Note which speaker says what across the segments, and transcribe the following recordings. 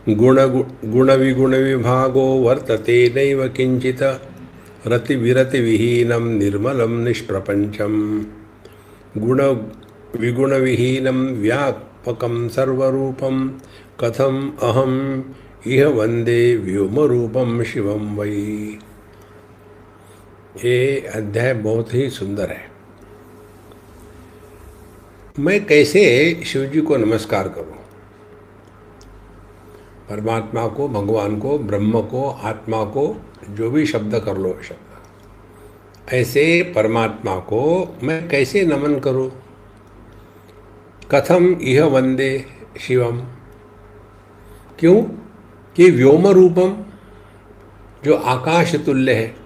Speaker 1: गुणविगुणविभागो वर्तते नैव किंचित रतिविरतिविहीनं निर्मलं निष्प्रपञ्चं गुणविगुणविहीनं व्यापकं सर्वरूपं कथम अहम इह वंदे व्योमरूपम शिवम वै। ये अध्याय बहुत ही सुंदर है। मैं कैसे शिव जी को नमस्कार करूं? परमात्मा को, भगवान को, ब्रह्म को, आत्मा को, जो भी शब्द कर लो शब्द, ऐसे परमात्मा को मैं कैसे नमन करूं? कथम इह वंदे शिवम, क्यों कि व्योम रूपम, जो आकाश तुल्य है।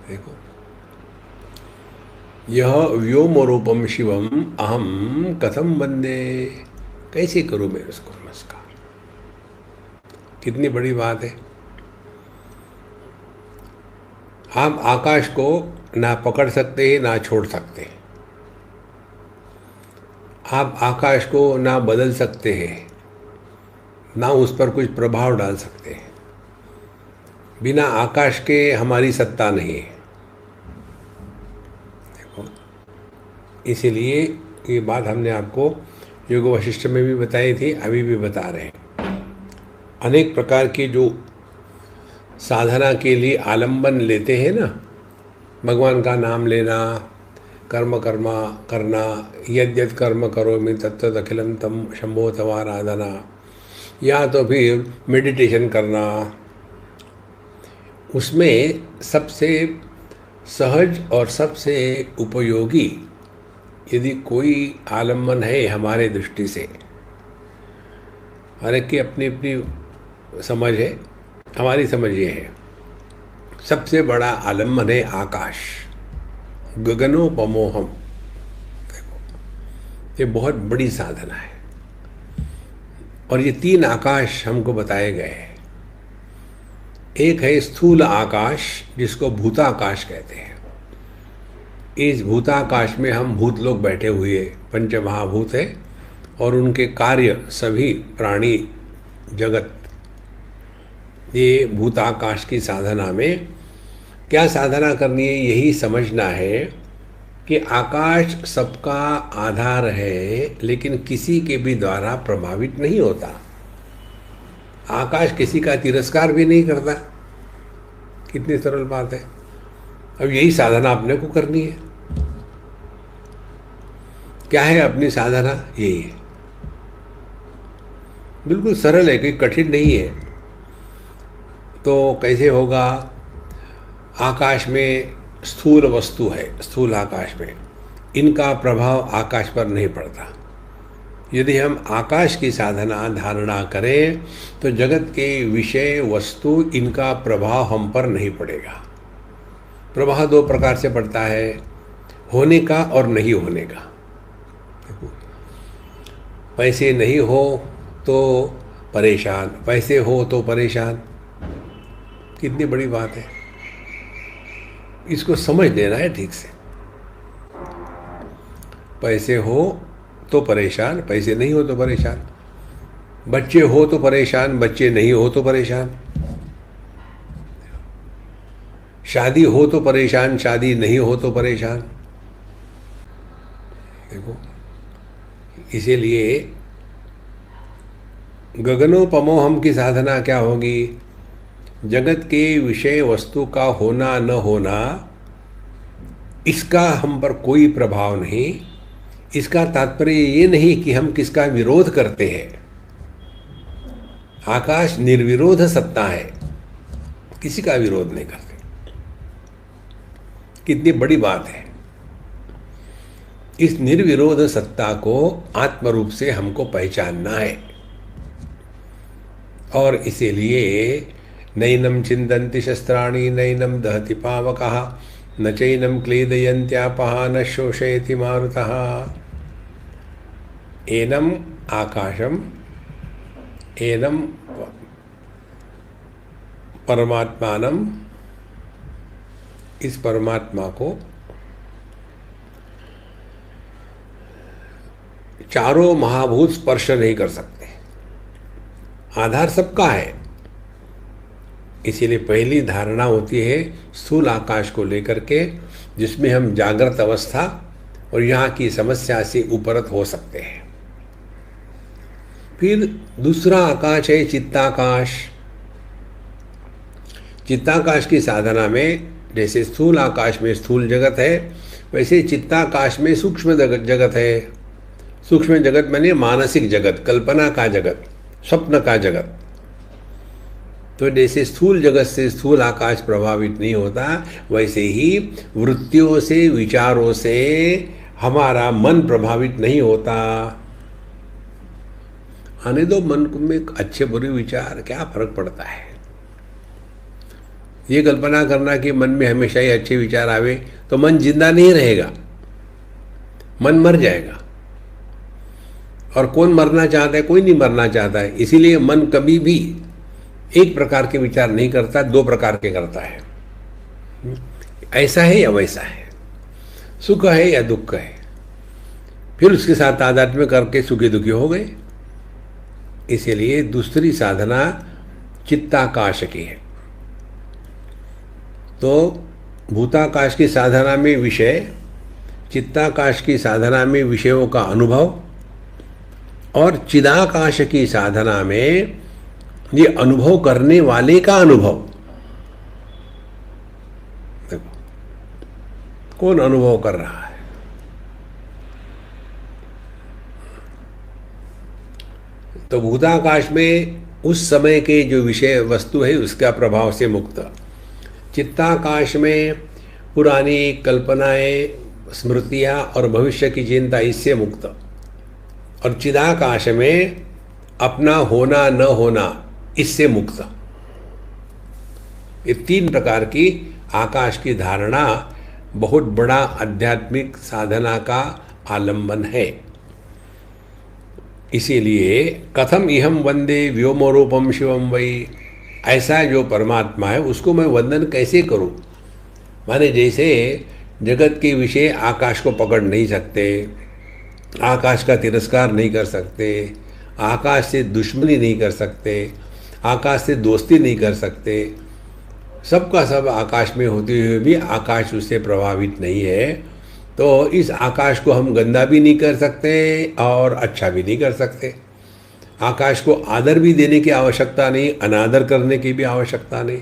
Speaker 1: देखो, यह व्योम रूपम शिवम अहम कथम वंदे, कैसे करूं मैं उसको नमस्कार? कितनी बड़ी बात है। आप आकाश को ना पकड़ सकते हैं ना छोड़ सकते हैं। आप आकाश को ना बदल सकते हैं ना उस पर कुछ प्रभाव डाल सकते हैं। बिना आकाश के हमारी सत्ता नहीं है। देखो, इसीलिए ये बात हमने आपको योग वशिष्ठ में भी बताई थी, अभी भी बता रहे हैं। अनेक प्रकार की जो साधना के लिए आलंबन लेते हैं ना, भगवान का नाम लेना, कर्म कर्मा करना, यद्यत कर्म करोमि तत्तद अखिलम तम शंभो तवाराधना, या तो फिर मेडिटेशन करना, उसमें सबसे सहज और सबसे उपयोगी यदि कोई आलंबन है हमारे दृष्टि से, हर एक की अपनी अपनी समझ है, हमारी समझ ये है, सबसे बड़ा आलंबन है आकाश, गगनोपमोहम। देखो, ये बहुत बड़ी साधना है। और ये तीन आकाश हमको बताए गए हैं। एक है स्थूल आकाश, जिसको भूताकाश कहते हैं। इस भूताकाश में हम भूत लोग बैठे हुए पंच महाभूत है और उनके कार्य सभी प्राणी जगत। ये भूताकाश की साधना में क्या साधना करनी है, यही समझना है कि आकाश सबका आधार है, लेकिन किसी के भी द्वारा प्रभावित नहीं होता। आकाश किसी का तिरस्कार भी नहीं करता। कितनी सरल बात है। अब यही साधना अपने को करनी है। क्या है अपनी साधना? यही है, बिल्कुल सरल है, कोई कठिन नहीं है। तो कैसे होगा? आकाश में स्थूल वस्तु है, स्थूल आकाश में इनका प्रभाव आकाश पर नहीं पड़ता। यदि हम आकाश की साधना धारणा करें तो जगत के विषय वस्तु इनका प्रभाव हम पर नहीं पड़ेगा। प्रभाव दो प्रकार से पड़ता है, होने का और नहीं होने का। पैसे नहीं हो तो परेशान, पैसे हो तो परेशान। कितनी बड़ी बात है, इसको समझ लेना है ठीक से। पैसे हो तो परेशान, पैसे नहीं हो तो परेशान। बच्चे हो तो परेशान, बच्चे नहीं हो तो परेशान। शादी हो तो परेशान, शादी नहीं हो तो परेशान। देखो, इसीलिए गगनोपमोहम की साधना क्या होगी? जगत के विषय वस्तु का होना न होना, इसका हम पर कोई प्रभाव नहीं। इसका तात्पर्य ये नहीं कि हम किसका विरोध करते हैं। आकाश निर्विरोध सत्ता है, किसी का विरोध नहीं करते। कितनी बड़ी बात है। इस निर्विरोध सत्ता को आत्मरूप से हमको पहचानना है। और इसीलिए नैनम चिंतन्ति शस्त्राणि नैनम दहति पावकः न चैनम क्लेदयन्त्यापः न शोषयति मारुतः। एनम आकाशम, एनम परमात्मानम, इस परमात्मा को चारों महाभूत स्पर्श नहीं कर सकते। आधार सबका है। इसीलिए पहली धारणा होती है स्थूल आकाश को लेकर के, जिसमें हम जागृत अवस्था और यहाँ की समस्या से उपरत हो सकते हैं। फिर दूसरा आकाश है चित्ताकाश। चित्ताकाश की साधना में जैसे स्थूल आकाश में स्थूल जगत है, वैसे चित्ताकाश में सूक्ष्म जगत है। सूक्ष्म जगत माने मानसिक जगत, कल्पना का जगत, स्वप्न का जगत। तो जैसे स्थूल जगत से स्थूल आकाश प्रभावित नहीं होता, वैसे ही वृत्तियों से, विचारों से हमारा मन प्रभावित नहीं होता। आने दो मन में अच्छे बुरे विचार, क्या फर्क पड़ता है। ये कल्पना करना कि मन में हमेशा ही अच्छे विचार आवे तो मन जिंदा नहीं रहेगा, मन मर जाएगा। और कौन मरना चाहता है? कोई नहीं मरना चाहता है। इसीलिए मन कभी भी एक प्रकार के विचार नहीं करता, दो प्रकार के करता है। ऐसा है या वैसा है, सुख है या दुख है। फिर उसके साथ तादात्म्य करके सुखी दुखी हो गए। इसीलिए दूसरी साधना चित्ताकाश की है। तो भूताकाश की साधना में विषय, चित्ताकाश की साधना में विषयों का अनुभव, और चिदाकाश की साधना में ये अनुभव करने वाले का अनुभव। देखो कौन अनुभव कर रहा है। तो भूताकाश में उस समय के जो विषय वस्तु है उसका प्रभाव से मुक्त। चित्ताकाश में पुरानी कल्पनाएं, स्मृतियां और भविष्य की चिंता, इससे मुक्त। और चिदाकाश में अपना होना न होना, इससे मुक्त। ये तीन प्रकार की आकाश की धारणा बहुत बड़ा आध्यात्मिक साधना का आलंबन है। इसीलिए कथम इहम वंदे व्योमरूपम शिवम वै, ऐसा जो परमात्मा है उसको मैं वंदन कैसे करूं। माने जैसे जगत के विषय आकाश को पकड़ नहीं सकते, आकाश का तिरस्कार नहीं कर सकते, आकाश से दुश्मनी नहीं कर सकते, आकाश से दोस्ती नहीं कर सकते, सबका सब आकाश में होते हुए भी आकाश उससे प्रभावित नहीं है। तो इस आकाश को हम गंदा भी नहीं कर सकते और अच्छा भी नहीं कर सकते। आकाश को आदर भी देने की आवश्यकता नहीं, अनादर करने की भी आवश्यकता नहीं।